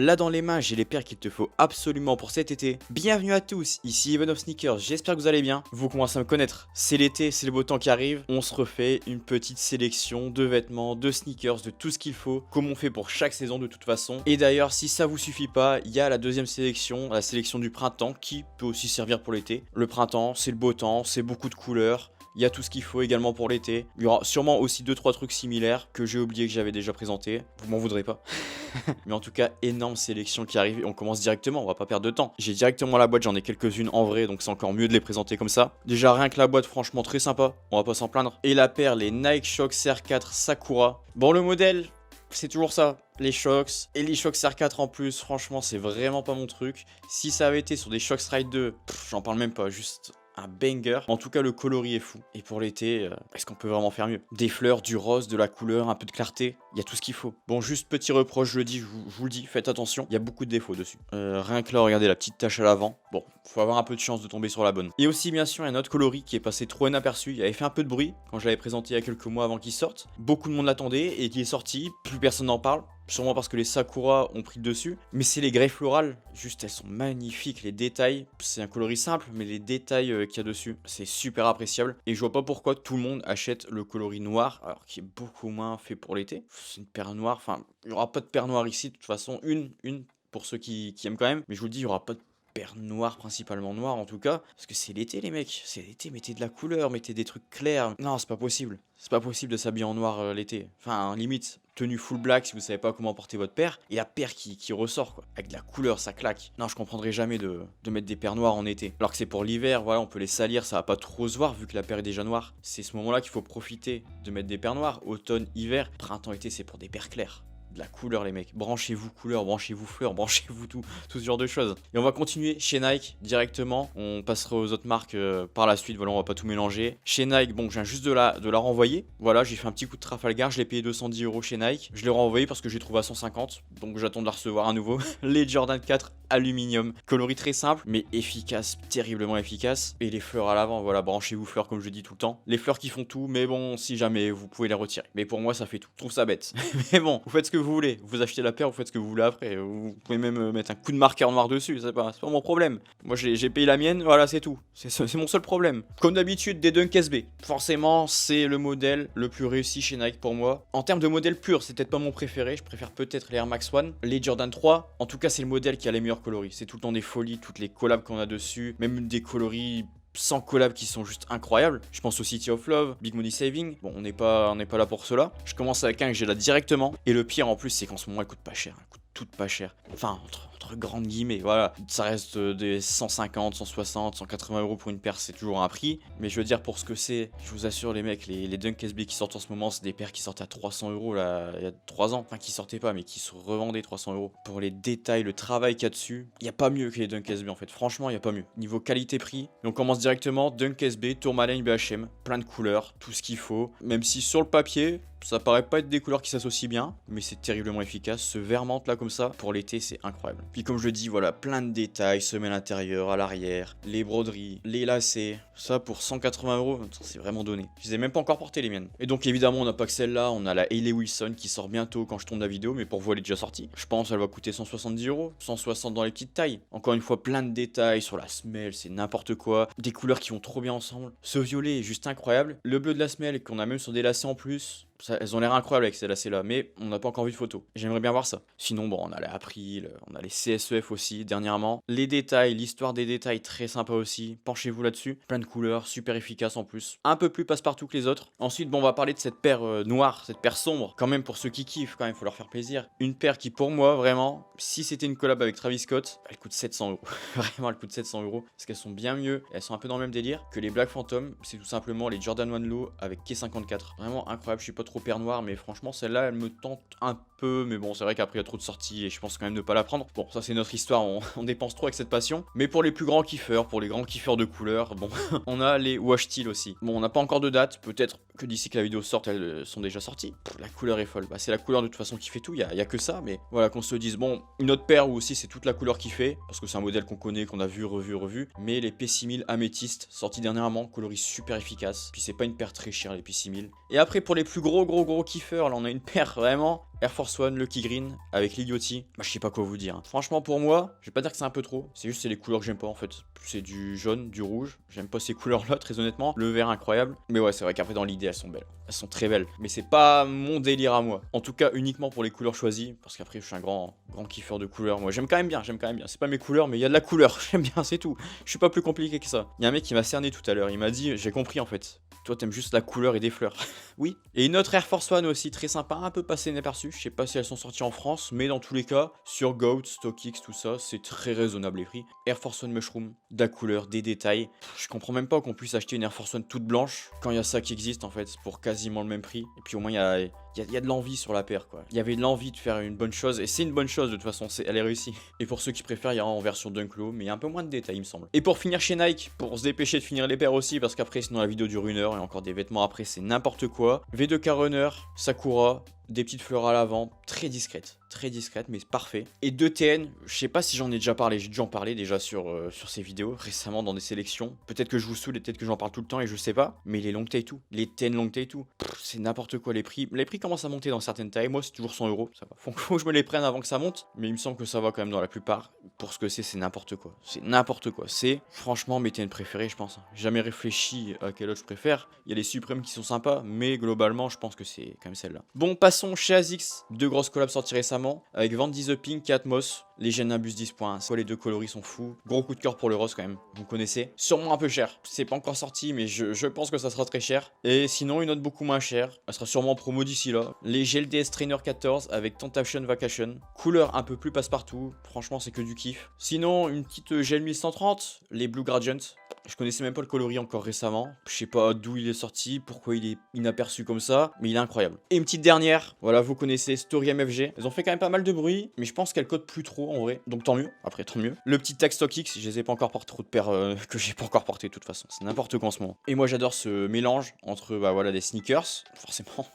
Là dans les mains, j'ai les paires qu'il te faut absolument pour cet été. Bienvenue à tous, ici Even of Sneakers, j'espère que vous allez bien. Vous commencez à me connaître, c'est l'été, c'est le beau temps qui arrive. On se refait une petite sélection de vêtements, de sneakers, de tout ce qu'il faut, comme on fait pour chaque saison de toute façon. Et d'ailleurs, si ça vous suffit pas, il y a la deuxième sélection, la sélection du printemps, qui peut aussi servir pour l'été. Le printemps, c'est le beau temps, c'est beaucoup de couleurs. Il y a tout ce qu'il faut également pour l'été. Il y aura sûrement aussi 2-3 trucs similaires que j'ai oublié que j'avais déjà présenté. Vous m'en voudrez pas. Mais en tout cas, énorme sélection qui arrive et on commence directement, on va pas perdre de temps. J'ai directement la boîte, j'en ai quelques-unes en vrai, donc c'est encore mieux de les présenter comme ça. Déjà rien que la boîte, franchement très sympa, on va pas s'en plaindre. Et la paire, les Nike Shox R4 Sakura. Bon, le modèle, c'est toujours ça, les Shox. Et les Shox R4 en plus, franchement, c'est vraiment pas mon truc. Si ça avait été sur des Shox Ride 2, j'en parle même pas, juste un banger. En tout cas, le coloris est fou. Et pour l'été, est-ce qu'on peut vraiment faire mieux? Des fleurs, du rose, de la couleur, un peu de clarté, il y a tout ce qu'il faut. Bon, juste petit reproche, je le dis, je vous le dis, faites attention, il y a beaucoup de défauts dessus. Rien que là, regardez la petite tache à l'avant. Bon, faut avoir un peu de chance de tomber sur la bonne. Et aussi, bien sûr, il y a un autre coloris qui est passé trop inaperçu. Il avait fait un peu de bruit quand je l'avais présenté il y a quelques mois avant qu'il sorte. Beaucoup de monde l'attendait et qui est sorti, plus personne n'en parle. Sûrement parce que les Sakura ont pris le dessus. Mais c'est les grès florales. Juste, elles sont magnifiques. Les détails, c'est un coloris simple, mais les détails qu'il y a dessus, c'est super appréciable. Et je vois pas pourquoi tout le monde achète le coloris noir, alors qui est beaucoup moins fait pour l'été. C'est une paire noire. Enfin, il n'y aura pas de paire noire ici. De toute façon, une pour ceux qui aiment quand même. Mais je vous le dis, il n'y aura pas de paire noire, principalement noire en tout cas. Parce que c'est l'été, les mecs. C'est l'été, mettez de la couleur, mettez des trucs clairs. Non, c'est pas possible. C'est pas possible de s'habiller en noir l'été. Enfin, limite, tenue full black si vous savez pas comment porter votre paire. Et la paire qui ressort, quoi. Avec de la couleur, ça claque. Non, je comprendrai jamais de mettre des paires noires en été. Alors que c'est pour l'hiver, voilà, on peut les salir, ça va pas trop se voir vu que la paire est déjà noire. C'est ce moment-là qu'il faut profiter de mettre des paires noires. Automne, hiver, printemps, été, c'est pour des paires claires. De la couleur, les mecs. Branchez-vous couleur, branchez-vous fleurs, branchez-vous tout ce genre de choses. Et on va continuer chez Nike directement. On passera aux autres marques par la suite. Voilà, on va pas tout mélanger. Chez Nike, bon, je viens juste de la renvoyer. Voilà, j'ai fait un petit coup de Trafalgar. Je l'ai payé 210 € chez Nike. Je l'ai renvoyé parce que j'ai trouvé à 150. Donc j'attends de la recevoir à nouveau. Les Jordan 4 aluminium. Coloris très simple, mais efficace, terriblement efficace. Et les fleurs à l'avant, voilà, branchez-vous fleurs comme je dis tout le temps. Les fleurs qui font tout, mais bon, si jamais, vous pouvez les retirer. Mais pour moi, ça fait tout. Je trouve ça bête. Mais bon, vous faites ce que vous voulez. Vous achetez la paire, vous faites ce que vous voulez après. Vous pouvez même mettre un coup de marqueur noir dessus, c'est pas mon problème. Moi, j'ai payé la mienne, voilà, c'est tout. C'est mon seul problème. Comme d'habitude, des Dunk SB. Forcément, c'est le modèle le plus réussi chez Nike pour moi. En termes de modèle pur, c'est peut-être pas mon préféré. Je préfère peut-être les Air Max One, les Jordan 3. En tout cas, c'est le modèle qui a les meilleurs coloris. C'est tout le temps des folies, toutes les collabs qu'on a dessus, même des coloris sans collabs qui sont juste incroyables. Je pense au City of Love, Big Money Saving. Bon, on n'est pas là pour cela. Je commence avec un que j'ai là directement. Et le pire en plus, c'est qu'en ce moment, elle coûte pas cher. Elle coûte toute pas cher. Enfin, entre grandes guillemets, voilà. Ça reste des 150, 160, 180 € pour une paire, c'est toujours un prix. Mais je veux dire, pour ce que c'est, je vous assure, les mecs, les Dunk SB qui sortent en ce moment, c'est des paires qui sortent à 300 € là, il y a 3 ans. Enfin, qui sortaient pas, mais qui se revendaient 300 €. Pour les détails, le travail qu'il y a dessus, il n'y a pas mieux que les Dunk SB en fait. Franchement, il n'y a pas mieux. Niveau qualité-prix, on commence directement. Dunk SB, Tourmaline BHM, plein de couleurs, tout ce qu'il faut. Même si sur le papier, ça paraît pas être des couleurs qui s'associent bien, mais c'est terriblement efficace. Ce vert menthe là comme ça, pour l'été, c'est incroyable. Puis comme je le dis, voilà, plein de détails, semelle intérieure, à l'arrière, les broderies, les lacets. Ça pour 180 €, c'est vraiment donné. Je les ai même pas encore porté les miennes. Et donc évidemment, on n'a pas que celle-là, on a la Hailey Wilson qui sort bientôt quand je tourne la vidéo, mais pour vous, elle est déjà sortie. Je pense elle va coûter 170 €, 160 dans les petites tailles. Encore une fois, plein de détails sur la semelle, c'est n'importe quoi. Des couleurs qui vont trop bien ensemble. Ce violet est juste incroyable. Le bleu de la semelle qu'on a même sur des lacets en plus. Ça, elles ont l'air incroyables avec ces lacets-là, mais on n'a pas encore vu de photos. J'aimerais bien voir ça. Sinon, bon, on a les April, on a les CSEF aussi, dernièrement. Les détails, l'histoire des détails, très sympa aussi. Penchez-vous là-dessus. Plein de couleurs, super efficace en plus. Un peu plus passe-partout que les autres. Ensuite, bon, on va parler de cette paire noire, cette paire sombre. Quand même, pour ceux qui kiffent, quand même, faut leur faire plaisir. Une paire qui, pour moi, vraiment, si c'était une collab avec Travis Scott, elle coûte 700 €. Vraiment, elle coûte 700 €. Parce qu'elles sont bien mieux, elles sont un peu dans le même délire que les Black Phantom. C'est tout simplement les Jordan 1 Low avec K54. Vraiment incroyable, je suis pas trop paire noire, mais franchement celle-là elle me tente un peu, mais bon c'est vrai qu'après il y a trop de sorties et je pense quand même ne pas la prendre. Bon, ça c'est notre histoire, on dépense trop avec cette passion. Mais pour les plus grands kiffeurs, pour les grands kiffeurs de couleurs, bon, on a les Wash Teal aussi. Bon, on n'a pas encore de date, peut-être que d'ici que la vidéo sorte, elles sont déjà sorties. La couleur est folle, bah, c'est la couleur de toute façon qui fait tout, il y a que ça, mais voilà, qu'on se dise, bon, une autre paire où aussi c'est toute la couleur qui fait, parce que c'est un modèle qu'on connaît, qu'on a vu, revu, mais les P6000 Améthyste, sortis dernièrement, coloris super efficace, puis c'est pas une paire très chère les P6000. Et après pour les plus gros kiffeurs, là on a une paire vraiment Air Force One, Lucky Green, avec l'Idioty. Bah, je sais pas quoi vous dire. Franchement, pour moi, je vais pas dire que c'est un peu trop. C'est juste c'est les couleurs que j'aime pas en fait. C'est du jaune, du rouge. J'aime pas ces couleurs-là, très honnêtement. Le vert, incroyable. Mais ouais, c'est vrai qu'après, dans l'idée, elles sont belles. Elles sont très belles. Mais c'est pas mon délire à moi. En tout cas, uniquement pour les couleurs choisies. Parce qu'après, je suis un grand kiffeur de couleurs. Moi, j'aime quand même bien. C'est pas mes couleurs, mais il y a de la couleur. J'aime bien, c'est tout. Je suis pas plus compliqué que ça. Il y a un mec qui m'a cerné tout à l'heure. Il m'a dit, j'ai compris en fait. Toi, t'aimes juste la couleur et des fleurs. Oui. Et une autre Air Force One aussi, très sympa, un peu passée inaperçue. Je sais pas si elles sont sorties en France, mais dans tous les cas, sur Goat, StockX, tout ça, c'est très raisonnable les prix. Air Force One Mushroom, de la couleur, des détails. Je comprends même pas qu'on puisse acheter une Air Force One toute blanche quand il y a ça qui existe en fait, pour quasiment le même prix. Et puis au moins, il y a de l'envie sur la paire quoi. Il y avait de l'envie de faire une bonne chose, et c'est une bonne chose de toute façon, elle est réussie. Et pour ceux qui préfèrent, il y aura en version Dunk Low, mais il y a un peu moins de détails il me semble. Et pour finir chez Nike, pour se dépêcher de finir les paires aussi, parce qu'après sinon la vidéo dure 1 heure, et encore des vêtements après c'est n'importe quoi. V2K Runner, Sakura, des petites fleurs à l'avant, très discrètes, mais parfait. Et 2 TN, je sais pas si j'en ai déjà parlé, j'ai dû en parler déjà sur ces vidéos, récemment dans des sélections. Peut-être que je vous saoule et peut-être que j'en parle tout le temps et je sais pas, mais les long tattoo, les TN long tattoo, c'est n'importe quoi les prix. Les prix commencent à monter dans certaines tailles, moi c'est toujours 100 €, ça va. Faut que je me les prenne avant que ça monte, mais il me semble que ça va quand même dans la plupart. Pour ce que c'est n'importe quoi. C'est n'importe quoi. C'est franchement mes TN préférés, je pense. J'ai jamais réfléchi à quel autre je préfère. Il y a les suprêmes qui sont sympas, mais globalement, je pense que c'est quand même celle-là. Bon, passons chez ASICS. 2 grosses collabs sorties récemment avec Vandy the Pink et Atmos. Les Nimbus 10 points. Les 2 coloris sont fous. Gros coup de cœur pour le rose quand même. Vous connaissez. Sûrement un peu cher. C'est pas encore sorti, mais je pense que ça sera très cher. Et sinon, une autre beaucoup moins chère. Elle sera sûrement en promo d'ici là. Les Gel DS Trainer 14 avec Temptation Vacation. Couleur un peu plus passe-partout. Franchement, c'est que du kiff. Sinon, une petite Gel 1130. Les Blue Gradient. Je connaissais même pas le coloris encore récemment. Je sais pas d'où il est sorti, pourquoi il est inaperçu comme ça, mais il est incroyable. Et une petite dernière, voilà, vous connaissez Story MFG. Elles ont fait quand même pas mal de bruit, mais je pense qu'elles codent plus trop en vrai. Donc tant mieux, après tant mieux. Le petit tag StockX, je les ai pas encore porté, trop de paires que j'ai pas encore porté de toute façon. C'est n'importe quoi en ce moment. Et moi j'adore ce mélange entre bah voilà des sneakers, forcément.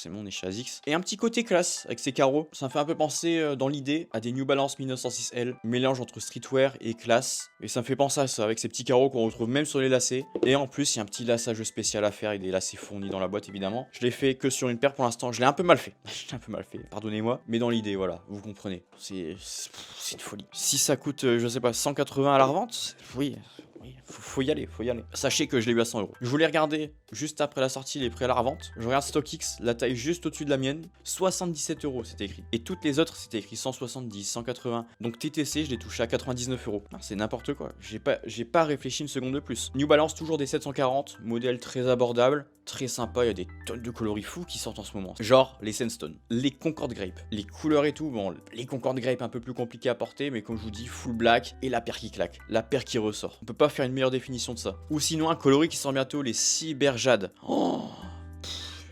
On est chez ASICS. Et un petit côté classe avec ces carreaux. Ça me fait un peu penser dans l'idée à des New Balance 1906L. Mélange entre streetwear et classe. Et ça me fait penser à ça avec ces petits carreaux qu'on retrouve même sur les lacets. Et en plus, il y a un petit lassage spécial à faire avec des lacets fournis dans la boîte évidemment. Je l'ai fait que sur une paire pour l'instant. Je l'ai un peu mal fait. Pardonnez-moi. Mais dans l'idée, voilà, vous comprenez. C'est une folie. Si ça coûte, je sais pas, 180 à la revente, oui. Oui, faut y aller. Sachez que je l'ai eu à 100 €. Je voulais regarder juste après la sortie les prix à la revente. Je regarde StockX, la taille juste au-dessus de la mienne, 77 € c'était écrit. Et toutes les autres c'était écrit 170, 180. Donc TTC, je l'ai touché à 99 €. C'est n'importe quoi. J'ai pas réfléchi une seconde de plus. New Balance toujours des 740, modèle très abordable, très sympa. Il y a des tonnes de coloris fous qui sortent en ce moment. Genre les Sandstone, les Concorde Grape, les couleurs et tout. Bon, les Concorde Grape un peu plus compliqué à porter, mais comme je vous dis, full black et la paire qui claque, la paire qui ressort. On peut pas faire une meilleure définition de ça. Ou sinon un coloris qui sort bientôt, les Cyberjade. Oh,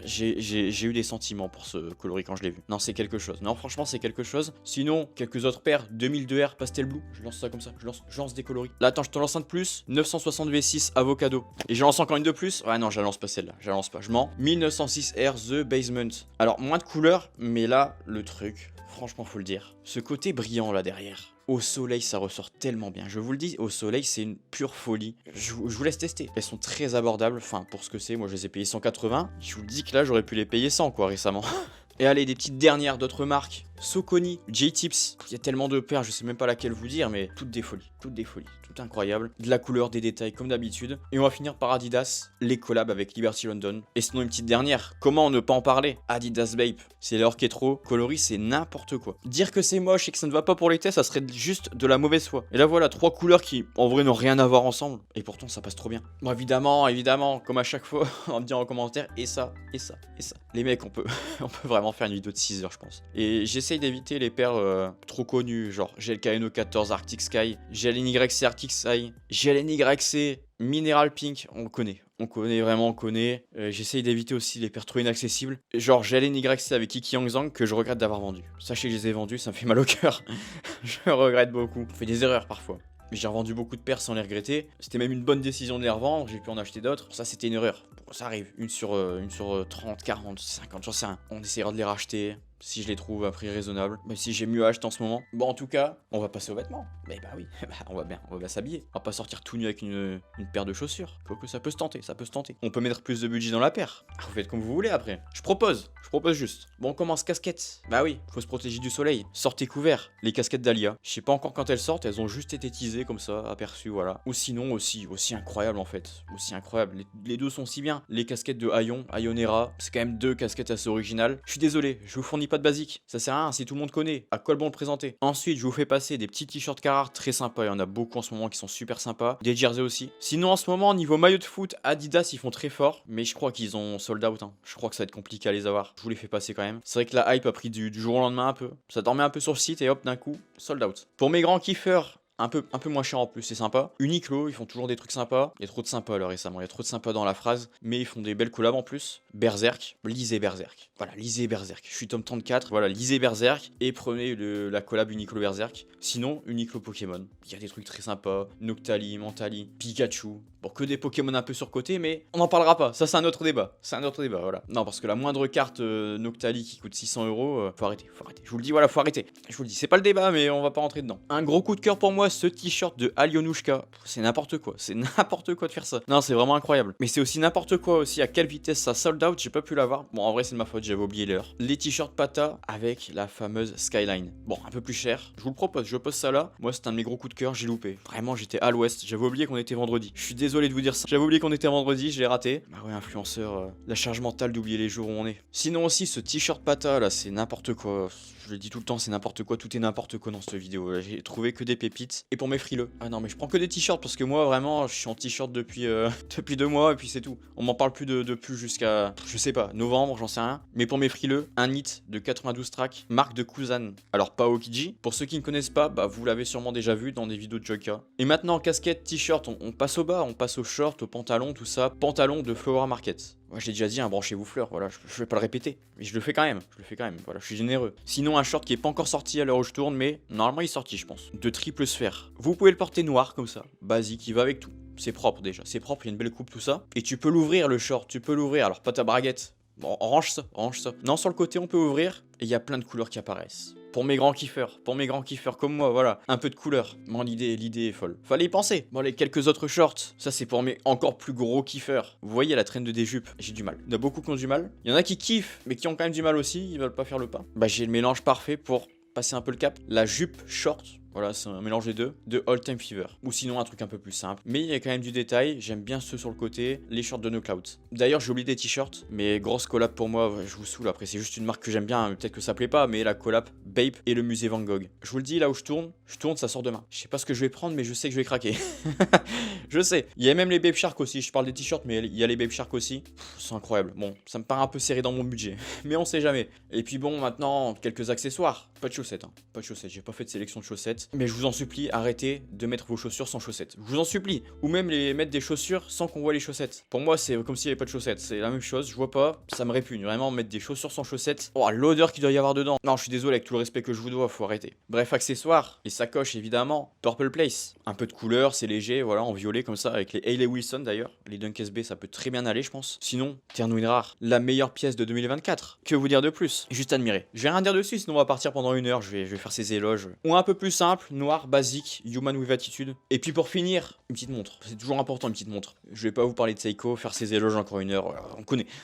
j'ai eu des sentiments pour ce coloris quand je l'ai vu. Non, c'est quelque chose. Non, franchement, c'est quelque chose. Sinon, quelques autres paires. 2002R Pastel Blue. Je lance ça comme ça. Je lance des coloris. Là, attends, je te lance un de plus. 960 V6 Avocado. Et je lance encore une de plus. Ouais, non, je la lance pas celle-là. Je la lance pas. Je mens. 1906R The Basement. Alors, moins de couleurs. Mais là, le truc, franchement, faut le dire. Ce côté brillant là derrière. Au soleil, ça ressort tellement bien. Je vous le dis, au soleil, c'est une pure folie. Je vous laisse tester. Elles sont très abordables. Enfin, pour ce que c'est, moi, je les ai payées 180. Je vous le dis que là, j'aurais pu les payer 100, quoi, récemment. Et allez, des petites dernières d'autres marques. Saucony, J-Tips. Il y a tellement de paires, je sais même pas laquelle vous dire, mais toutes des folies. Tout incroyable. De la couleur, des détails, comme d'habitude. Et on va finir par Adidas, les collabs avec Liberty London. Et sinon, une petite dernière. Comment ne pas en parler? Adidas Bape. C'est leur qui est trop coloris, c'est n'importe quoi. Dire que c'est moche et que ça ne va pas pour l'été, ça serait juste de la mauvaise foi. Et là, voilà, 3 couleurs qui, en vrai, n'ont rien à voir ensemble. Et pourtant, ça passe trop bien. Bon, évidemment, comme à chaque fois, on va me dire en commentaire, et ça. Les mecs, on peut vraiment faire une vidéo de 6 heures, je pense. Et j'essaye d'éviter les paires trop connues, genre GLKNO 14 Arctic Sky, GLNYC Arctic Sky, GLNYC Mineral Pink, on connaît. J'essaye d'éviter aussi les paires trop inaccessibles. Genre GLNYC avec Kiki Yangzang que je regrette d'avoir vendu. Sachez que je les ai vendus, ça me fait mal au cœur. Je regrette beaucoup. On fait des erreurs parfois. Mais j'ai revendu beaucoup de paires sans les regretter. C'était même une bonne décision de les revendre, j'ai pu en acheter d'autres. Ça, c'était une erreur. Bon, ça arrive, une sur 30, 40, 50, j'en sais rien. On essaiera de les racheter. si je les trouve à prix raisonnable, même si j'ai mieux à acheter en ce moment. Bon, en tout cas, on va passer aux vêtements. Mais bah oui, on va bien s'habiller. On va pas sortir tout nu avec une paire de chaussures. Quoique ça peut se tenter, ça peut se tenter. On peut mettre plus de budget dans la paire. Vous faites comme vous voulez après. Je propose juste. Bon, on commence casquette. Bah oui, faut se protéger du soleil. Sortez couverts. Les casquettes d'Alia. Je sais pas encore quand elles sortent, elles ont juste été teasées comme ça, aperçues, voilà. Ou sinon, aussi incroyable en fait. Aussi incroyable. Les deux sont si bien. Les casquettes de Ayonera, c'est quand même deux casquettes assez originales. Je suis désolé, je vous fournis pas de basique. Ça sert à rien si tout le monde connaît. À quoi bon le présenter? Ensuite, je vous fais passer des petits t-shirts Carhartt très sympas. Il y en a beaucoup en ce moment qui sont super sympas. Des jerseys aussi. Sinon, en ce moment, niveau maillot de foot, Adidas, ils font très fort. Mais je crois qu'ils ont sold out. Hein. Je crois que ça va être compliqué à les avoir. Je vous les fais passer quand même. C'est vrai que la hype a pris du jour au lendemain un peu. Ça dormait un peu sur le site et hop, d'un coup, sold out. Pour mes grands kiffeurs, un peu moins cher en plus, c'est sympa. Uniqlo, ils font toujours des trucs sympas. Il y a trop de sympas là récemment, il y a trop de sympas dans la phrase. Mais ils font des belles collabs en plus. Berserk, lisez Berserk. Voilà, lisez Berserk. Je suis tome 34, voilà, lisez Berserk et prenez la collab Uniqlo Berserk. Sinon, Uniqlo Pokémon. Il y a des trucs très sympas. Noctali, Mentali, Pikachu. Bon, que des Pokémon un peu surcotés, mais on n'en parlera pas. Ça, c'est un autre débat. C'est un autre débat, voilà. Non, parce que la moindre carte Noctali qui coûte 600 €, faut arrêter. Je vous le dis, voilà, faut arrêter. Je vous le dis, c'est pas le débat, mais on va pas rentrer dedans. Un gros coup de cœur pour moi, ce t-shirt de Alionushka. C'est n'importe quoi. C'est n'importe quoi de faire ça. Non, c'est vraiment incroyable. Mais c'est aussi n'importe quoi aussi. À quelle vitesse ça sold out, j'ai pas pu l'avoir. Bon, en vrai, c'est de ma faute, j'avais oublié l'heure. Les t-shirts Pata avec la fameuse Skyline. Bon, un peu plus cher. Je vous le propose, je pose ça là. Moi, c'est un de mes gros coups de cœur, j'ai loupé. Vraiment, j'étais à l'ouest. J'avais oublié qu'on était vendredi. Je suis désolé de vous dire ça. J'avais oublié qu'on était vendredi, je l'ai raté. Bah ouais, influenceur, la charge mentale d'oublier les jours où on est. Sinon aussi, ce t-shirt Pata là, c'est n'importe quoi. Je le dis tout le temps, c'est n'importe quoi. Tout est n'importe quoi dans cette vidéo. J'ai trouvé que des pépites. Et pour mes frileux. Ah non, mais je prends que des t-shirts parce que moi, vraiment, je suis en t-shirt depuis 2 mois et puis c'est tout. On m'en parle plus de plus jusqu'à, je sais pas, novembre, j'en sais rien. Mais pour mes frileux, un hit de 92 tracks, marque de Kuzan. Alors pas Okiji. Pour ceux qui ne connaissent pas, bah vous l'avez sûrement déjà vu dans des vidéos de Joyka. Et maintenant, casquette, t-shirt, on passe au bas, on passe au short, au pantalon, tout ça. Pantalon de Flower Market. Ouais, je l'ai déjà dit, hein, branchez-vous fleurs, voilà, je vais pas le répéter, mais je le fais quand même, voilà, je suis généreux. Sinon, un short qui est pas encore sorti à l'heure où je tourne, mais normalement il est sorti, je pense. De triple sphère. Vous pouvez le porter noir comme ça, basique, il va avec tout. C'est propre déjà, c'est propre, il y a une belle coupe, tout ça. Et tu peux l'ouvrir le short, tu peux l'ouvrir, alors pas ta braguette. Bon, range ça. Non, sur le côté, on peut ouvrir, et il y a plein de couleurs qui apparaissent. Pour mes grands kiffeurs comme moi, voilà, un peu de couleur. Bon, l'idée est folle. Fallait y penser. Bon, les quelques autres shorts, ça c'est pour mes encore plus gros kiffeurs. Vous voyez la traîne des jupes, j'ai du mal. Il y en a beaucoup qui ont du mal. Il y en a qui kiffent, mais qui ont quand même du mal aussi, ils veulent pas faire le pas. Bah, j'ai le mélange parfait pour passer un peu le cap. La jupe short. Voilà, c'est un mélange des deux, de All Time Fever. Ou sinon un truc un peu plus simple. Mais il y a quand même du détail, j'aime bien ceux sur le côté, les shorts de No Cloud. D'ailleurs, j'ai oublié des t-shirts, mais grosse collab pour moi, je vous saoule. Après, c'est juste une marque que j'aime bien, peut-être que ça plaît pas, mais la collab Bape et le musée Van Gogh. Je vous le dis, là où je tourne, ça sort demain. Je sais pas ce que je vais prendre, mais je sais que je vais craquer. Je sais. Il y a même les Bape Shark aussi, je parle des t-shirts, mais il y a les Bape Shark aussi. C'est incroyable. Bon, ça me paraît un peu serré dans mon budget, mais on sait jamais. Et puis bon, maintenant, quelques accessoires. Pas de chaussettes, hein. Pas de chaussettes, j'ai pas fait de sélection de chaussettes, mais je vous en supplie, arrêtez de mettre vos chaussures sans chaussettes. Je vous en supplie. Ou même les mettre des chaussures sans qu'on voit les chaussettes. Pour moi, c'est comme s'il n'y avait pas de chaussettes. C'est la même chose, je vois pas, ça me répugne. Vraiment, mettre des chaussures sans chaussettes. Oh, l'odeur qu'il doit y avoir dedans. Non, je suis désolé, avec tout le respect que je vous dois, faut arrêter. Bref, accessoires, les sacoches évidemment. Purple Place. Un peu de couleur, c'est léger, voilà, en violet comme ça, avec les Hayley Wilson d'ailleurs. Les Dunk SB, ça peut très bien aller, je pense. Sinon, Ternouine rare, la meilleure pièce de 2024. Que vous dire de plus? Juste admirer. Je vais rien dire dessus, sinon on va partir pendant 1 heure, je vais faire ses éloges. Ou un peu plus simple, noir, basique, Human with Attitude. Et puis pour finir, une petite montre. C'est toujours important, une petite montre. Je vais pas vous parler de Seiko, faire ses éloges encore 1 heure.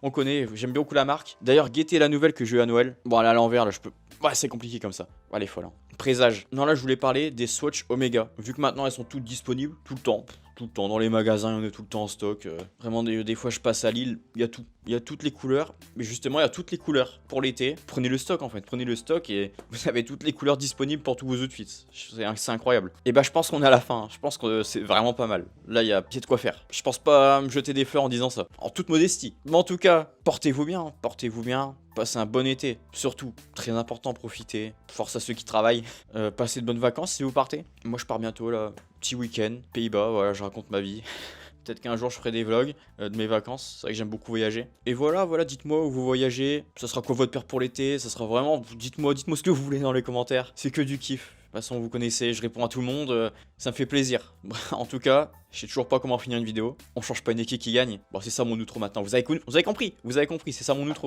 On connaît, j'aime beaucoup la marque. D'ailleurs, guettez la nouvelle que j'ai eu à Noël. Bon, elle est à l'envers, là, je peux... Ouais, c'est compliqué comme ça. Elle est folle, hein. Présage. Non, là, je voulais parler des Swatch Omega. Vu que maintenant, elles sont toutes disponibles, tout le temps. Dans les magasins, il y en a tout le temps en stock. Vraiment, des fois, je passe à Lille, il y a tout. Il y a toutes les couleurs. Mais justement, il y a toutes les couleurs pour l'été. Prenez le stock, en fait. Prenez le stock et vous avez toutes les couleurs disponibles pour tous vos outfits. C'est incroyable. Et bah, je pense qu'on est à la fin. Je pense que c'est vraiment pas mal. Là, il y a de quoi faire. Je pense pas me jeter des fleurs en disant ça. En toute modestie. Mais en tout cas, portez-vous bien. Portez-vous bien. Passez un bon été. Surtout, très important, profitez. Force à ceux qui travaillent. Passez de bonnes vacances si vous partez. Moi, je pars bientôt, là. Petit week-end, Pays-Bas, voilà, je raconte ma vie. Peut-être qu'un jour je ferai des vlogs de mes vacances, c'est vrai que j'aime beaucoup voyager. Et voilà, dites-moi où vous voyagez, ça sera quoi votre père pour l'été, ça sera vraiment, dites-moi ce que vous voulez dans les commentaires, c'est que du kiff. De toute façon, vous connaissez, je réponds à tout le monde, ça me fait plaisir. En tout cas, je sais toujours pas comment finir une vidéo, on change pas une équipe qui gagne. Bon, c'est ça mon outro maintenant, vous avez compris, c'est ça mon outro.